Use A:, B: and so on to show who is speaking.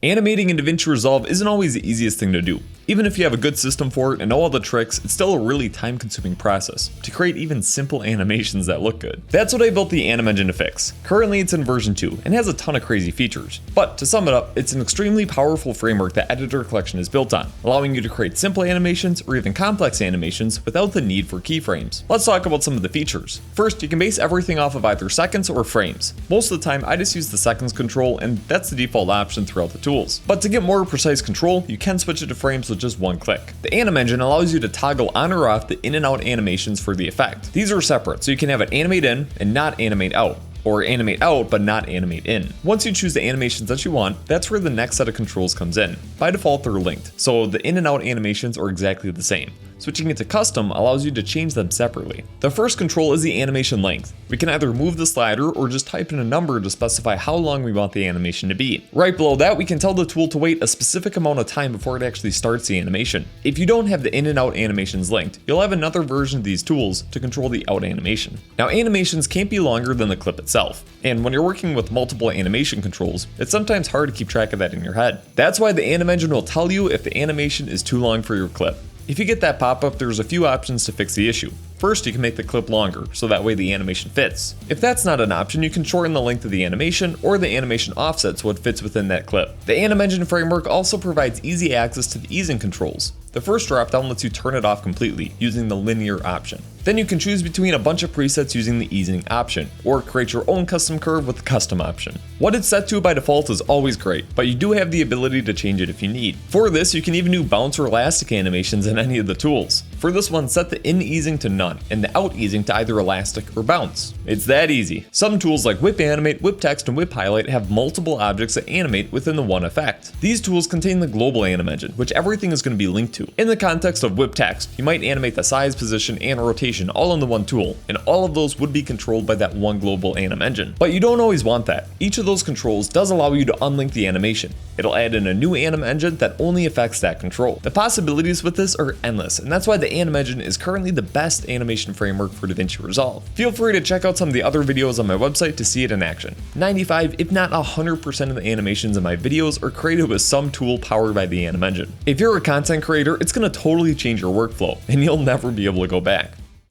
A: Animating in DaVinci Resolve isn't always the easiest thing to do. Even if you have a good system for it and know all the tricks, it's still a really time-consuming process to create even simple animations that look good. That's what I built the AnimEngine to fix. Currently it's in version 2 and has a ton of crazy features. But to sum it up, it's an extremely powerful framework that EditorCollection is built on, allowing you to create simple animations or even complex animations without the need for keyframes. Let's talk about some of the features. First, you can base everything off of either seconds or frames. Most of the time I just use the seconds control, and that's the default option throughout the tools. But to get more precise control, you can switch it to frames with just one click. The AnimEngine allows you to toggle on or off the in and out animations for the effect. These are separate, so you can have it animate in and not animate out, or animate out but not animate in. Once you choose the animations that you want, that's where the next set of controls comes in. By default, they're linked, so the in and out animations are exactly the same. Switching it to custom allows you to change them separately. The first control is the animation length. We can either move the slider or just type in a number to specify how long we want the animation to be. Right below that, we can tell the tool to wait a specific amount of time before it actually starts the animation. If you don't have the in and out animations linked, you'll have another version of these tools to control the out animation. Now, animations can't be longer than the clip itself, and when you're working with multiple animation controls, it's sometimes hard to keep track of that in your head. That's why the AnimEngine will tell you if the animation is too long for your clip. If you get that pop-up, there's a few options to fix the issue. First, you can make the clip longer, so that way the animation fits. If that's not an option, you can shorten the length of the animation or the animation offset so it fits within that clip. The AnimEngine framework also provides easy access to the easing controls. The first dropdown lets you turn it off completely using the linear option. Then you can choose between a bunch of presets using the easing option, or create your own custom curve with the custom option. What it's set to by default is always great, but you do have the ability to change it if you need. For this, you can even do bounce or elastic animations in any of the tools. For this one, set the in easing to none and the out easing to either elastic or bounce. It's that easy. Some tools like Whip Animate, Whip Text, and Whip Highlight have multiple objects that animate within the one effect. These tools contain the global AnimEngine, which everything is going to be linked to. In the context of Whip Text, you might animate the size, position, and rotation all in the one tool, and all of those would be controlled by that one global AnimEngine. But you don't always want that. Each of those controls does allow you to unlink the animation. It'll add in a new AnimEngine that only affects that control. The possibilities with this are endless, and that's why the AnimEngine is currently the best animation framework for DaVinci Resolve. Feel free to check out some of the other videos on my website to see it in action. 95, if not 100% of the animations in my videos are created with some tool powered by the AnimEngine. If you're a content creator, it's going to totally change your workflow, and you'll never be able to go back.